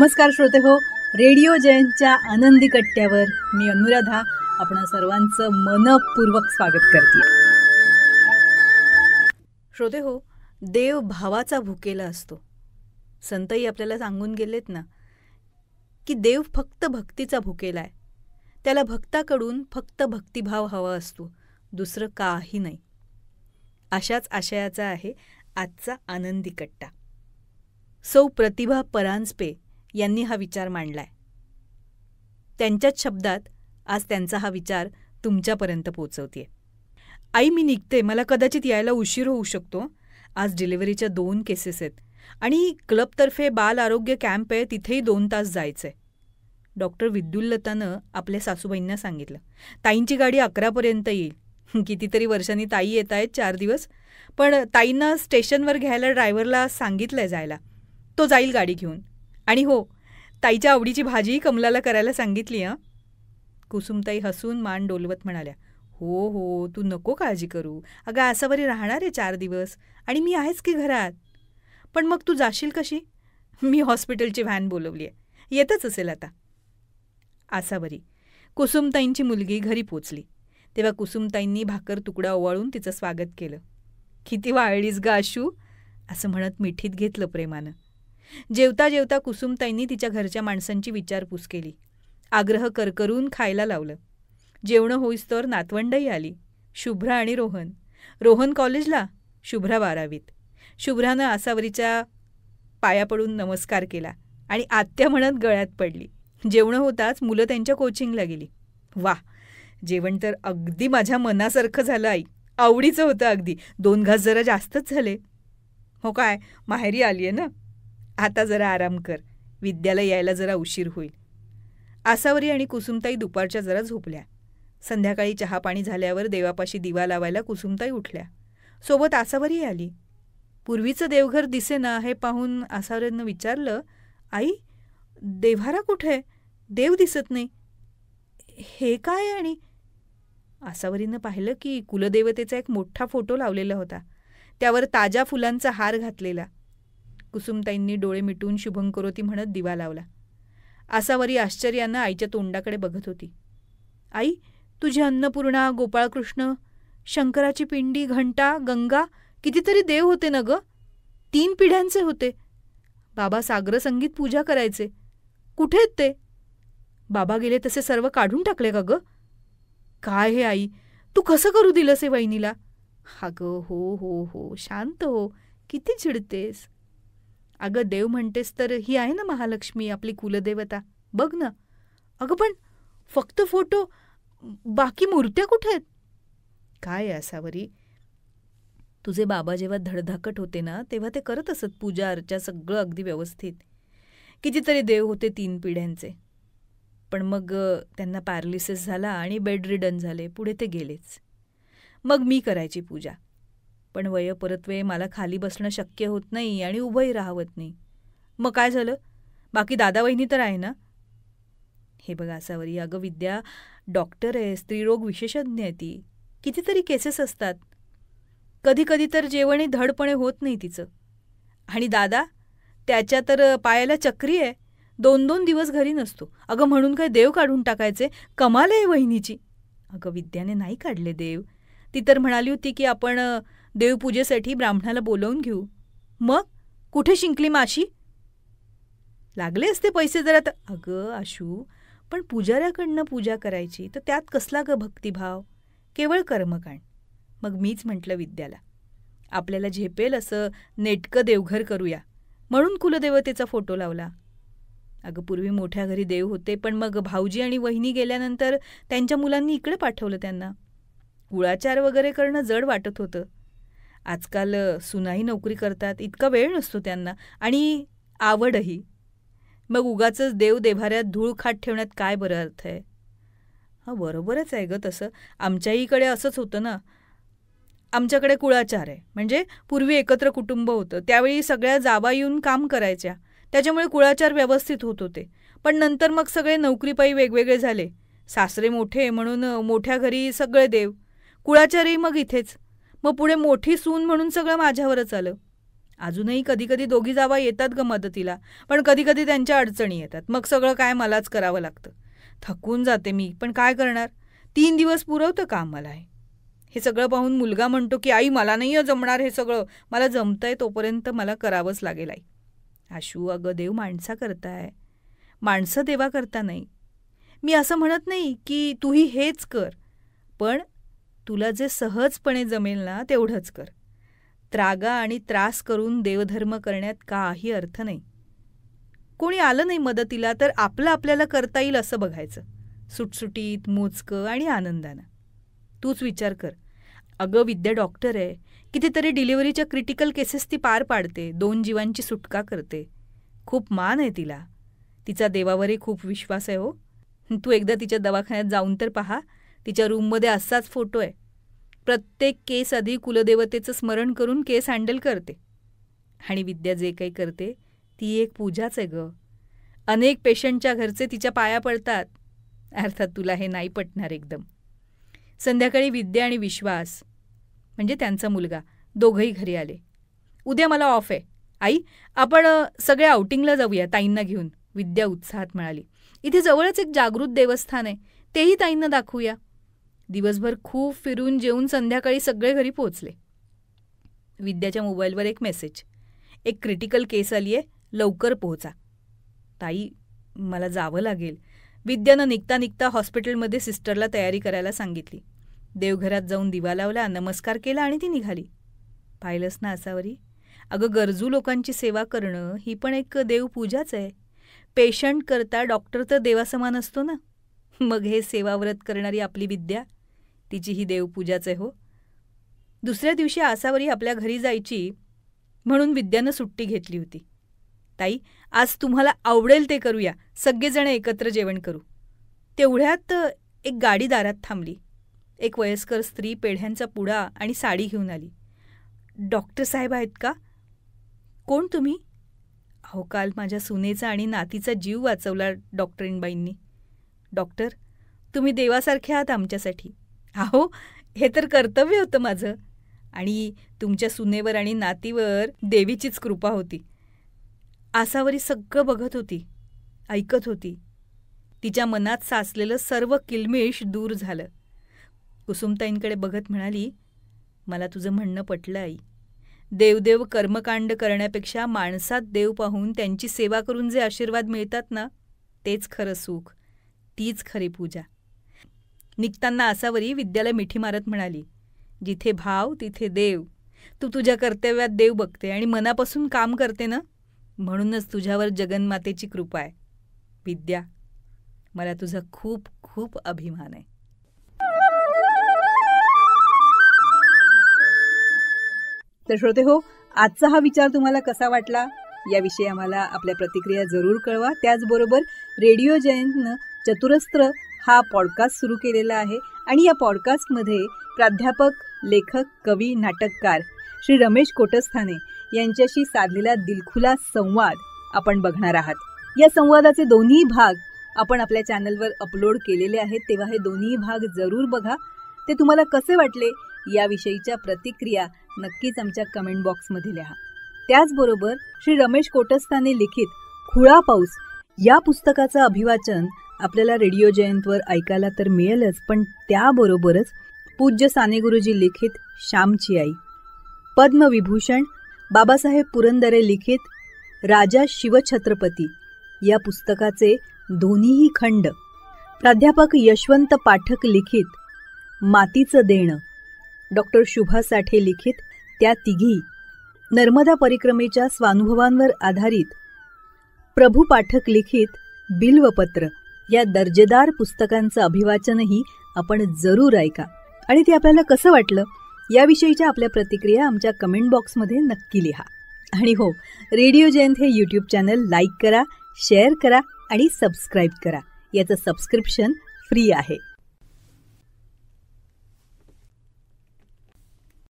नमस्कार श्रोते हो, रेडिओ जयंतच्या आनंदी कट्ट्यावर मी अनुराधा आपण सर्वांचं मनपूर्वक स्वागत करते. श्रोते हो, देव भावाचा भुकेला असतो. संतही आपल्याला सांगून गेलेत ना की देव फक्त भक्तीचा भुकेला आहे. त्याला भक्ताकडून फक्त भक्तिभाव हवा असतो, दुसरं काही नाही. अशाच आशयाचा आहे आजचा आनंदी कट्टा. सौ प्रतिभा परांजपे यांनी हा विचार मांडलाय. त्यांच्याच शब्दात आज त्यांचा हा विचार तुमच्यापर्यंत पोहोचवतेय. आई, मी निघते, मला कदाचित यायला उशीर होऊ शकतो. आज डिलिव्हरीच्या 2 केसेस आहेत आणि क्लबतर्फे बाल आरोग्य कॅम्प आहे, तिथेही 2 तास जायचंय. डॉक्टर विद्युल्लतानं आपल्या सासूबाईंना सांगितलं. ताईंची गाडी 11पर्यंत येईल. कितीतरी वर्षांनी ताई येत आहेत 4 दिवस, पण ताईंना स्टेशनवर घ्यायला ड्रायव्हरला सांगितलंय जायला. तो जाईल गाडी घेऊन. आणि हो, ताईच्या आवडीची भाजीही कमलाला करायला सांगितली. कुसुमताई हसून मान डोलवत म्हणाल्या, हो हो, तू नको काळजी करू. अगं आसावरी राहणार आहे 4 दिवस आणि मी आहेच की घरात. पण मग तू जाशील कशी? मी हॉस्पिटलची व्हॅन बोलवली आहे, येतच असेल आता. आसावरी, कुसुमताईंची मुलगी घरी पोचली तेव्हा कुसुमताईंनी भाकर तुकडा ओवाळून तिचं स्वागत केलं. किती वाळलीस ग आशू, असं म्हणत मिठीत घेतलं प्रेमानं. जेवता जेवता कुसुमताईंनी तिच्या घरच्या माणसांची विचारपूस केली. आग्रह करकरून खायला लावलं. जेवणं होईस्तोवर नातवंडही आली, शुभ्रा आणि रोहन. रोहन कॉलेजला, शुभ्रा 12वीत. शुभ्रानं आसावरीच्या पाया पडून नमस्कार केला आणि आत्या म्हणत गळ्यात पडली. जेवणं होताच मुलं त्यांच्या कोचिंगला गेली. वा, जेवण तर अगदी माझ्या मनासारखं झालं आई. आवडीचं होतं अगदी. 2 घास जरा जास्तच झाले. हो काय, माहेरी आली आहे ना, आता जरा आराम कर, विद्याला यायला जरा उशीर होईल. आसावरी आणि कुसुमताई दुपारच्या जरा झोपल्या. संध्याकाळी चहापाणी झाल्यावर देवापाशी दिवा लावायला कुसुमताई उठल्या. सोबत आसावरी आली. पूर्वीचं देवघर दिसेना हे पाहून आसावरीनं विचारलं, आई, देव्हारा कुठे? देव दिसत नाही. हे काय? आणि आसावरीनं पाहिलं की कुलदेवतेचा एक मोठा फोटो लावलेला होता, त्यावर ताज्या फुलांचा हार घातलेला. कुसुमताईंनी डोळे मिटून शुभंकरोती म्हणत दिवा लावला. आसावरी आश्चर्यानं आईच्या तोंडाकडे बघत होती. आई, तुझी अन्नपूर्णा, गोपाळकृष्ण, शंकराची पिंडी, घंटा, गंगा, कितीतरी देव होते ना ग. 3 पिढ्यांचे होते. बाबा साग्रसंगीत पूजा करायचे. कुठे आहेत ते? बाबा गेले तसे सर्व काढून टाकले का ग? काय हे आई, तू कसं करू दिलंस हे वहिनीला? अगं हो हो हो, शांत हो, किती चिडतेस. अगं देव म्हणतेस तर ही आहे ना महालक्ष्मी, आपली कुलदेवता, बघ ना. अगं पण फक्त फोटो, बाकी मूर्त्या कुठे आहेत? काय आसावरी, तुझे बाबा जेव्हा धडधाकट होते ना तेव्हा ते करत असत पूजा अर्चा, सगळं अगदी व्यवस्थित. कितीतरी देव होते 3 पिढ्यांचे. पण मग त्यांना पॅरालिसिस झाला आणि बेड रिडन झाले. पुढे ते गेलेच. मग मी करायची पूजा. पण परत्वे मला खाली बसणं शक्य होत नाही आणि उभंही राहवत नाही. मग काय झालं? बाकी दादा वहिनी तर आहे ना. हे बघा आसावरी, अगं विद्या डॉक्टर आहे, स्त्रीरोग विशेषज्ञ आहे ती. कितीतरी केसेस असतात. कधी कधी तर जेवणही धडपणे होत नाही तिचं. आणि दादा, त्याच्या तर पायाला चक्री आहे, 2-2 दिवस घरी नसतो. अगं म्हणून काय देव काढून टाकायचे? कमाल आहे वहिनीची. अगं विद्याने नाही काढले देव. ती तर म्हणाली होती की आपण देवपूजेसाठी ब्राह्मणाला बोलवून घेऊ. मग कुठे शिंकली माशी? लागले असते पैसे जरा तर. अगं आशू, पण पुजाऱ्याकडनं पूजा करायची तर त्यात कसला ग भक्तिभाव, केवळ कर्मकांड. मग मीच म्हटलं विद्याला, आपल्याला झेपेल असं नेटकं देवघर करूया, म्हणून कुलदेवतेचा फोटो लावला. अगं पूर्वी मोठ्या घरी देव होते, पण मग भाऊजी आणि वहिनी गेल्यानंतर त्यांच्या मुलांनी इकडे पाठवलं त्यांना. कुळाचार वगैरे करणं जड वाटत होतं. आजकाल सुनाही नोकरी करतात, इतका वेळ नसतो त्यांना, आणि आवडही. मग उगाचच देव देव्हाऱ्यात धूळ खात ठेवण्यात काय बरं अर्थ आहे? हां, बरोबरच आहे ग तसं. आमच्याहीकडे असंच होतं ना. आमच्याकडे कुळाचार आहे, म्हणजे पूर्वी एकत्र कुटुंब होतं, त्यावेळी सगळ्या जावा येऊन काम करायच्या, त्याच्यामुळे कुळाचार व्यवस्थित होत होते. पण नंतर मग सगळे नोकरीपायी वेगवेगळे झाले. सासरे मोठे म्हणून मोठ्या घरी सगळे देव, कुळाचारही मग इथेच. मग पुढे मोठी सून म्हणून सगळं माझ्यावरच आलं. अजूनही कधी कधी दोघी जावा येतात ग मदतीला, पण कधी कधी त्यांच्या अडचणी येतात. मग सगळं काय मलाच करावं लागतं. थकून जाते मी, पण काय करणार. 3 दिवस पुरवतं का मला हे सगळं पाहून मुलगा म्हणतो की आई मला नाही जमणार हे सगळं, मला जमतंय तोपर्यंत मला करावंच लागेल आई. आशू, अगं देव माणसा करताय, माणसं देवा करता नाही. मी असं म्हणत नाही की तूही हेच कर, पण तुला जे सहजपणे जमेल ना तेवढंच कर. त्रागा आणि त्रास करून देवधर्म करण्यात काही अर्थ नाही. कोणी आलं नाही मदतीला तर आपलं आपल्याला करता येईल असं बघायचं, सुटसुटीत, मोजकं आणि आनंदानं. तूच विचार कर, अगं विद्या डॉक्टर आहे, कितीतरी डिलिव्हरीच्या क्रिटिकल केसेस ती पार पाडते, 2 जीवांची सुटका करते. खूप मान आहे तिला, तिचा देवावरही खूप विश्वास आहे हो. तू एकदा तिच्या दवाखान्यात जाऊन तर पहा, तिच्या रूममध्ये असाच फोटो आहे. प्रत्येक केस आधी कुलदेवतेचं स्मरण करून केस हँडल करते. आणि विद्या जे काही करते ती एक पूजाच आहे ग. अनेक पेशंटच्या घरचे तिच्या पाया पडतात. अर्थात तुला हे नाही पटणार एकदम. संध्याकाळी विद्या आणि विश्वास म्हणजे त्यांचा मुलगा दोघंही घरी आले. उद्या मला ऑफ आहे आई, आपण सगळे आउटिंगला जाऊया ताईंना घेऊन, विद्या उत्साहात म्हणाली. इथे जवळच एक जागृत देवस्थान आहे, तेही ताईंना दाखवूया. दिवसभर खूप फिरून जेवून संध्याकाळी सगळे घरी पोहोचले. विद्याच्या मोबाईलवर एक मेसेज, एक क्रिटिकल केस आली आहे, लवकर पोहोचा. ताई मला जावं लागेल. विद्यानं निघता निघता हॉस्पिटलमध्ये सिस्टरला तयारी करायला सांगितली. देवघरात जाऊन दिवा लावला, नमस्कार केला आणि ती निघाली. पाहिलंस ना असावरी, अगं गरजू लोकांची सेवा करणं ही पण एक देवपूजाच आहे. पेशंट करता डॉक्टर तर देवासमान असतो ना. मग हे सेवाव्रत करणारी आपली विद्या, तिची ही देवपूजाच आहे हो. दुसऱ्या दिवशी आसावरी आपल्या घरी जायची म्हणून विद्यानं सुट्टी घेतली होती. ताई आज तुम्हाला आवडेल ते करूया, सगळेजण एकत्र जेवण करू. तेवढ्यात एक गाडी दारात थांबली. एक वयस्कर स्त्री पेढ्यांचा पुडा आणि साडी घेऊन आली. डॉक्टर साहेब आहेत का? कोण तुम्ही? अहो काल माझ्या सुनेचा आणि नातीचा जीव वाचवला डॉक्टरीणबाईंनी. डॉक्टर, तुम्ही देवासारखे आहात आमच्यासाठी. अहो हे तर कर्तव्य होतं माझं. आणि तुमच्या सुनेवर आणि नातीवर देवीचीच कृपा होती. आसावरी सगळं बघत होती, ऐकत होती. तिच्या मनात साचलेलं सर्व किलमिश दूर झालं. कुसुमताईंकडे बघत म्हणाली, मला तुझं म्हणणं पटलं आई. देवदेव कर्मकांड करण्यापेक्षा माणसात देव पाहून त्यांची सेवा करून जे आशीर्वाद मिळतात ना, तेच खरं सुख, तीच खरी पूजा. निघताना आसावरी विद्याला मिठी मारत म्हणाली, जिथे भाव तिथे देव. तू तुझ्या कर्तव्यात देव बघते आणि मनापासून काम करते ना, म्हणूनच तुझ्यावर जगन्मातेची कृपा आहे. विद्या, मला तुझा खूप खूप अभिमान आहे. तर श्रोते हो, आजचा हा विचार तुम्हाला कसा वाटला याविषयी आम्हाला आपल्या प्रतिक्रिया जरूर कळवा. त्याचबरोबर रेडिओ जयंतनं चतुरस्त्र हा पॉडकास्ट सुरू केलेला आहे आणि या पॉडकास्टमध्ये प्राध्यापक, लेखक, कवी, नाटककार श्री रमेश कोटस्थाने यांच्याशी साधलेला दिलखुलास संवाद आपण बघणार आहात. या संवादाचे दोन्ही भाग आपण आपल्या चॅनलवर अपलोड केलेले आहेत, तेव्हा हे दोन्ही भाग जरूर बघा. ते तुम्हाला कसे वाटले याविषयीच्या प्रतिक्रिया नक्कीच आमच्या कमेंट बॉक्समध्ये लिहा. त्याचबरोबर श्री रमेश कोटस्थाने लिखित खुळा पाऊस या पुस्तकाचं अभिवाचन आपल्याला रेडिओ जयंतवर ऐकायला तर मिळेलच, पण त्याबरोबरच पूज्य साने गुरुजी लिखित श्यामची आई, पद्मविभूषण बाबासाहेब पुरंदरे लिखित राजा शिवछत्रपती या पुस्तकाचे दोन्हीही खंड, प्राध्यापक यशवंत पाठक लिखित मातीचं देणं, डॉक्टर शुभा साठे लिखित त्या तिघी, नर्मदा परिक्रमेच्या स्वानुभवांवर आधारित प्रभू पाठक लिखित बिल्वपत्र या दर्जेदार पुस्तकांचं अभिवाचनही आपण जरूर ऐका. आणि ते आपल्याला कसं वाटलं याविषयीच्या आपल्या प्रतिक्रिया आमच्या कमेंट बॉक्समध्ये नक्की लिहा. आणि हो, रेडिओ जयंत हे यूट्यूब चॅनल लाईक करा, शेअर करा आणि सबस्क्राईब करा. याचं सबस्क्रिप्शन फ्री आहे.